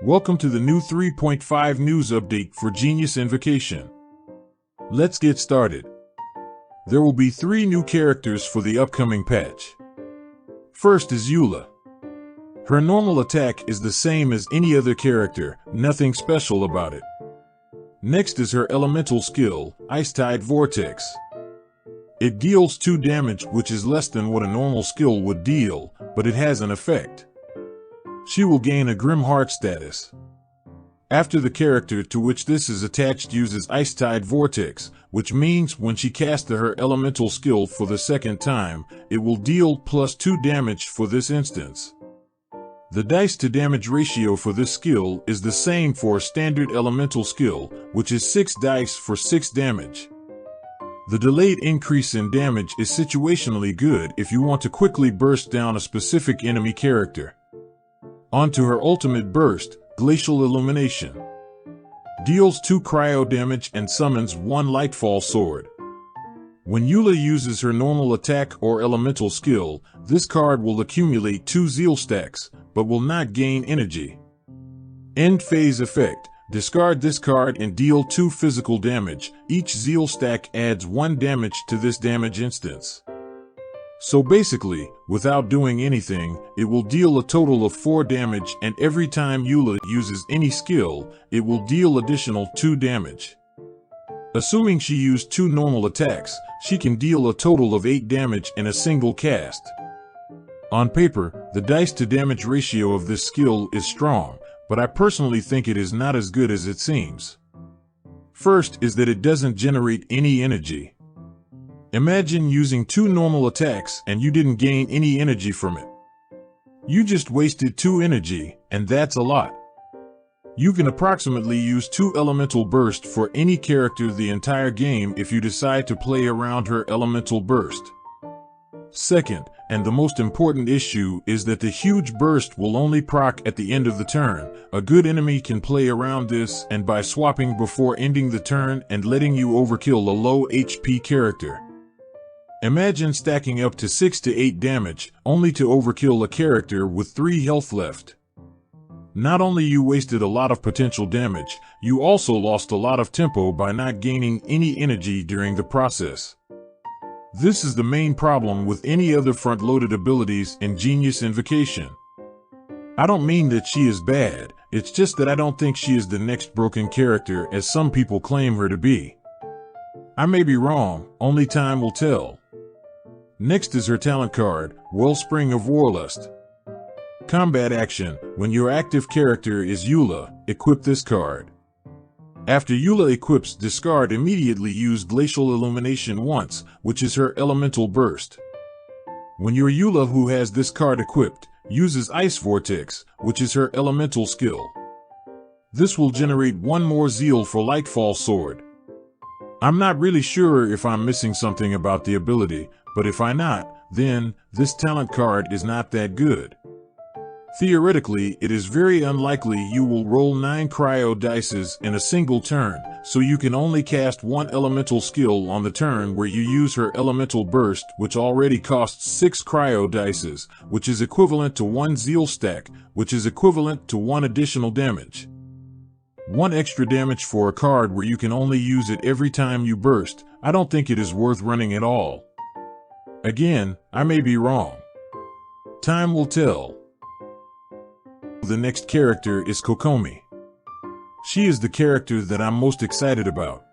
Welcome to the new 3.5 news update for Genius Invocation. Let's get started. There will be 3 new characters for the upcoming patch. First is Eula. Her normal attack is the same as any other character, nothing special about it. Next is her elemental skill, Ice Tide Vortex. It deals 2 damage, which is less than what a normal skill would deal, but it has an effect. She will gain a Grim Heart status. After the character to which this is attached uses Ice Tide Vortex, which means when she casts her elemental skill for the second time, it will deal +2 damage for this instance. The dice to damage ratio for this skill is the same for a standard elemental skill, which is 6 dice for 6 damage. The delayed increase in damage is situationally good if you want to quickly burst down a specific enemy character. On to her ultimate burst, Glacial Illumination. Deals 2 cryo damage and summons 1 Lightfall Sword. When Eula uses her normal attack or elemental skill, this card will accumulate 2 Zeal stacks, but will not gain energy. End phase effect. Discard this card and deal 2 physical damage. Each Zeal stack adds 1 damage to this damage instance. So basically, without doing anything, it will deal a total of 4 damage, and every time Eula uses any skill, it will deal additional 2 damage. Assuming she used 2 normal attacks, she can deal a total of 8 damage in a single cast. On paper, the dice to damage ratio of this skill is strong, but I personally think it is not as good as it seems. First is that it doesn't generate any energy. Imagine using 2 normal attacks and you didn't gain any energy from it. You just wasted 2 energy, and that's a lot. You can approximately use 2 elemental burst for any character the entire game if you decide to play around her elemental burst. Second, and the most important issue, is that the huge burst will only proc at the end of the turn. A good enemy can play around this and by swapping before ending the turn and letting you overkill a low HP character. Imagine stacking up to 6 to 8 damage, only to overkill a character with 3 health left. Not only you wasted a lot of potential damage, you also lost a lot of tempo by not gaining any energy during the process. This is the main problem with any other front-loaded abilities in Genius Invocation. I don't mean that she is bad, it's just that I don't think she is the next broken character as some people claim her to be. I may be wrong, only time will tell. Next is her talent card, Wellspring of Warlust. Combat action. When your active character is Eula, equip this card. After Eula equips, discard immediately use Glacial Illumination once, which is her elemental burst. When your Eula who has this card equipped, uses Ice Vortex, which is her elemental skill. This will generate 1 more Zeal for Lightfall Sword. I'm not really sure if I'm missing something about the ability, but if I'm not, then this talent card is not that good. Theoretically, it is very unlikely you will roll 9 cryo dices in a single turn, so you can only cast 1 elemental skill on the turn where you use her elemental burst, which already costs 6 cryo dices, which is equivalent to 1 Zeal stack, which is equivalent to 1 additional damage. 1 extra damage for a card where you can only use it every time you burst. I don't think it is worth running at all. Again, I may be wrong. Time will tell. The next character is Kokomi. She is the character that I'm most excited about.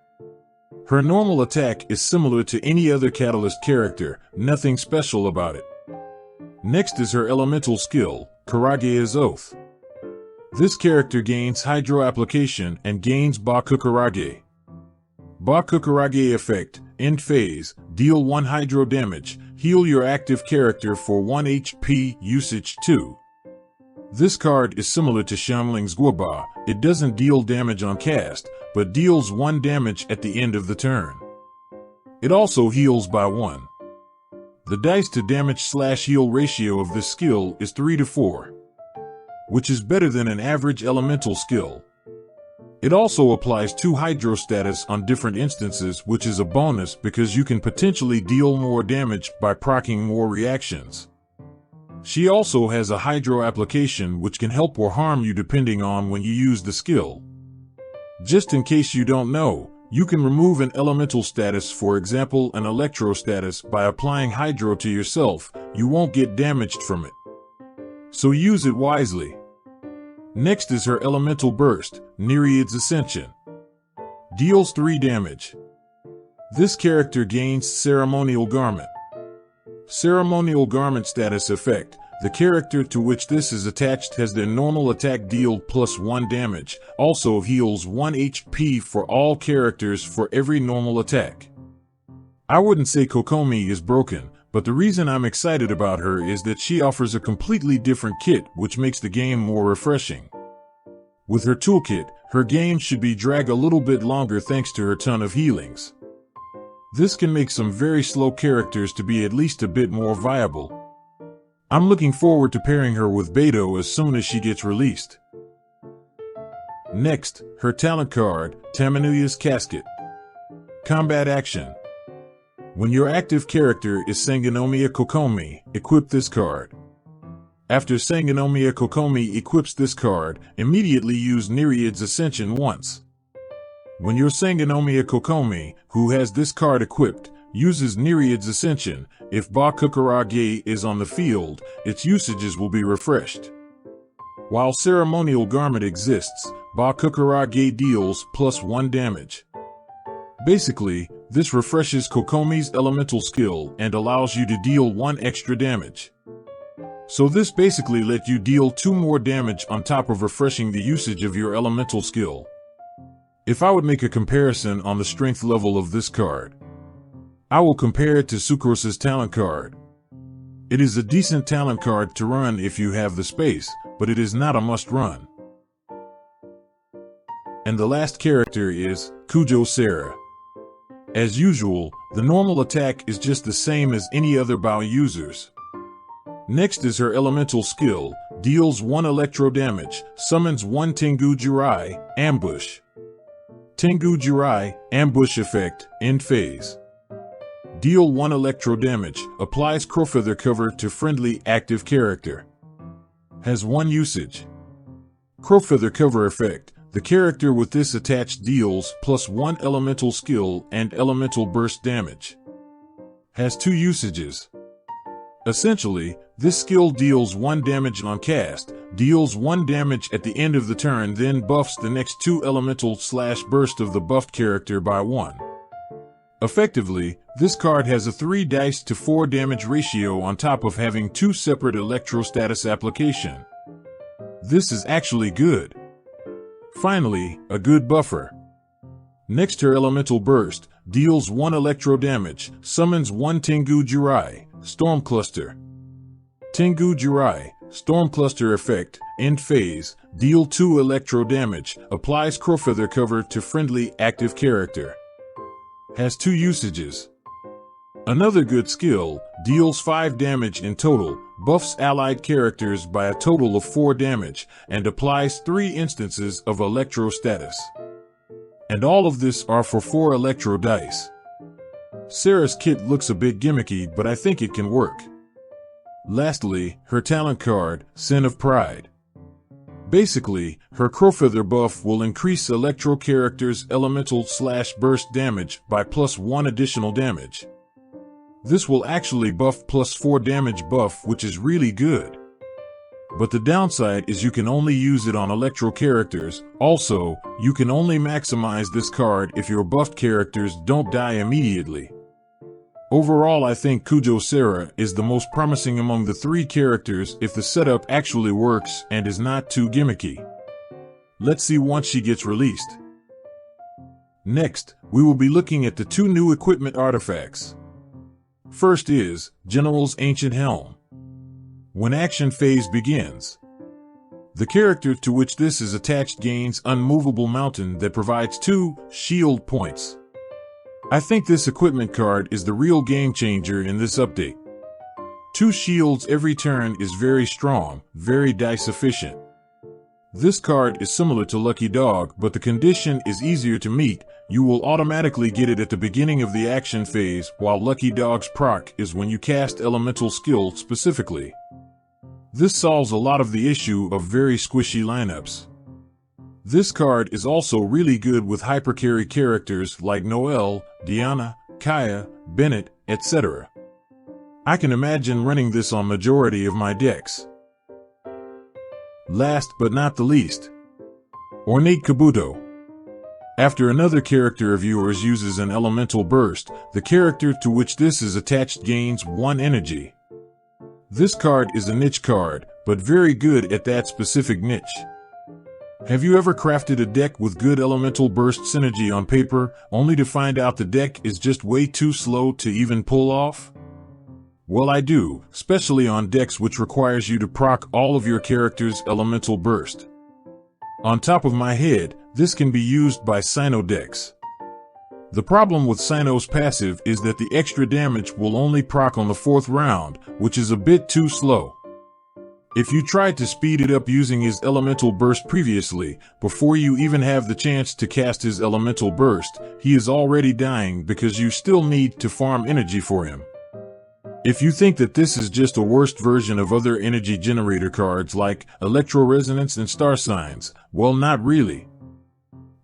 Her normal attack is similar to any other Catalyst character, nothing special about it. Next is her elemental skill, Karage's Oath. This character gains Hydro Application and gains Bakukurage. Bakukurage effect, end phase, deal 1 hydro damage, heal your active character for 1 HP, usage 2. This card is similar to Shamling's Guoba. It doesn't deal damage on cast, but deals 1 damage at the end of the turn. It also heals by 1. The dice to damage/heal ratio of this skill is 3 to 4, which is better than an average elemental skill. It also applies 2 Hydro status on different instances, which is a bonus because you can potentially deal more damage by proccing more reactions. She also has a hydro application which can help or harm you depending on when you use the skill. Just in case you don't know, you can remove an elemental status, for example an electro status, by applying hydro to yourself. You won't get damaged from it. So use it wisely. Next is her elemental burst, Nereid's Ascension. Deals 3 damage. This character gains Ceremonial Garment. Ceremonial Garment status effect. The character to which this is attached has their normal attack deal +1 damage, also heals 1 HP for all characters for every normal attack. I wouldn't say Kokomi is broken, but the reason I'm excited about her is that she offers a completely different kit which makes the game more refreshing. With her toolkit, her game should be drag a little bit longer thanks to her ton of healings. This can make some very slow characters to be at least a bit more viable. I'm looking forward to pairing her with Beto as soon as she gets released. Next, her talent card, Tamanooya's Casket. Combat action. When your active character is Sangonomiya Kokomi, equip this card. After Sangonomiya Kokomi equips this card, immediately use Nereid's Ascension once. When your Sangonomiya Kokomi, who has this card equipped, uses Nereid's Ascension, if Ba Kukurage is on the field, its usages will be refreshed. While Ceremonial Garment exists, Ba Kukurage deals +1 damage. Basically, this refreshes Kokomi's elemental skill and allows you to deal 1 extra damage. So this basically let you deal 2 more damage on top of refreshing the usage of your elemental skill. If I would make a comparison on the strength level of this card, I will compare it to Sucrose's talent card. It is a decent talent card to run if you have the space, but it is not a must run. And the last character is Kujou Sara. As usual, the normal attack is just the same as any other Bao users. Next is her elemental skill, deals 1 electro damage, summons 1 Tengu Jirai, Ambush. Tengu Jirai, Ambush effect, end phase. Deal 1 electro damage, applies Crowfeather cover to friendly active character. Has 1 usage. Crowfeather cover effect. The character with this attached deals +1 elemental skill and elemental burst damage. Has 2 usages. Essentially, this skill deals 1 damage on cast, deals 1 damage at the end of the turn, then buffs the next 2 elemental/burst of the buffed character by 1. Effectively, this card has a 3 dice to 4 damage ratio on top of having 2 separate electro status application. This is actually good. Finally, a good buffer. Next, her elemental burst, deals 1 electro damage, summons 1 Tengu Jirai, Storm Cluster. Tengu Jirai, Storm Cluster effect, end phase, deal 2 electro damage, applies Crowfeather cover to friendly active character. Has 2 usages. Another good skill, deals 5 damage in total, buffs allied characters by a total of 4 damage, and applies 3 instances of electro status. And all of this are for 4 electro dice. Sara's kit looks a bit gimmicky, but I think it can work. Lastly, her talent card, Sin of Pride. Basically, her Crowfeather buff will increase electro characters' elemental/burst damage by +1 additional damage. This will actually buff +4 damage buff, which is really good. But the downside is you can only use it on electro characters. Also, you can only maximize this card if your buffed characters don't die immediately. Overall, I think Kujou Sara is the most promising among the 3 characters if the setup actually works and is not too gimmicky. Let's see once she gets released. Next, we will be looking at the 2 new equipment artifacts. First is General's Ancient Helm. When action phase begins, the character to which this is attached gains Unmovable Mountain that provides 2 shield points. I think this equipment card is the real game changer in this update. 2 shields every turn is very strong, very dice efficient. This card is similar to Lucky Dog, but the condition is easier to meet. You will automatically get it at the beginning of the action phase, while Lucky Dog's proc is when you cast elemental skill specifically. This solves a lot of the issue of very squishy lineups. This card is also really good with hypercarry characters like Noelle, Diana, Kaya, Bennett, etc. I can imagine running this on majority of my decks. Last but not the least, Ornate Kabuto. After another character of yours uses an elemental burst, the character to which this is attached gains 1 energy. This card is a niche card, but very good at that specific niche. Have you ever crafted a deck with good elemental burst synergy on paper, only to find out the deck is just way too slow to even pull off? Well, I do, especially on decks which requires you to proc all of your character's elemental burst. On top of my head, this can be used by Sino decks. The problem with Sino's passive is that the extra damage will only proc on the 4th round, which is a bit too slow. If you tried to speed it up using his elemental burst previously, before you even have the chance to cast his elemental burst, he is already dying because you still need to farm energy for him. If you think that this is just a worse version of other energy generator cards like Electro Resonance and Star Signs, well, not really.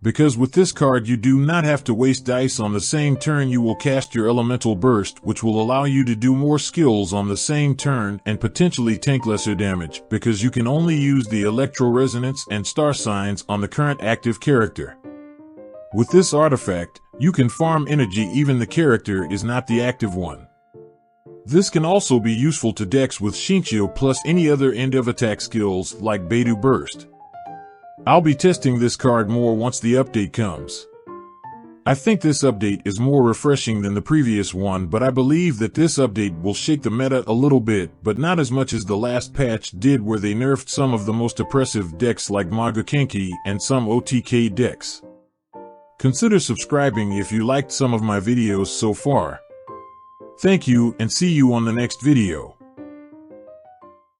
Because with this card you do not have to waste dice on the same turn. You will cast your elemental burst, which will allow you to do more skills on the same turn and potentially tank lesser damage, because you can only use the Electro Resonance and Star Signs on the current active character. With this artifact, you can farm energy even the character is not the active one. This can also be useful to decks with Shinchio plus any other end of attack skills like Beidou Burst. I'll be testing this card more once the update comes. I think this update is more refreshing than the previous one, but I believe that this update will shake the meta a little bit, but not as much as the last patch did, where they nerfed some of the most oppressive decks like Magakenki and some OTK decks. Consider subscribing if you liked some of my videos so far. Thank you, and see you on the next video.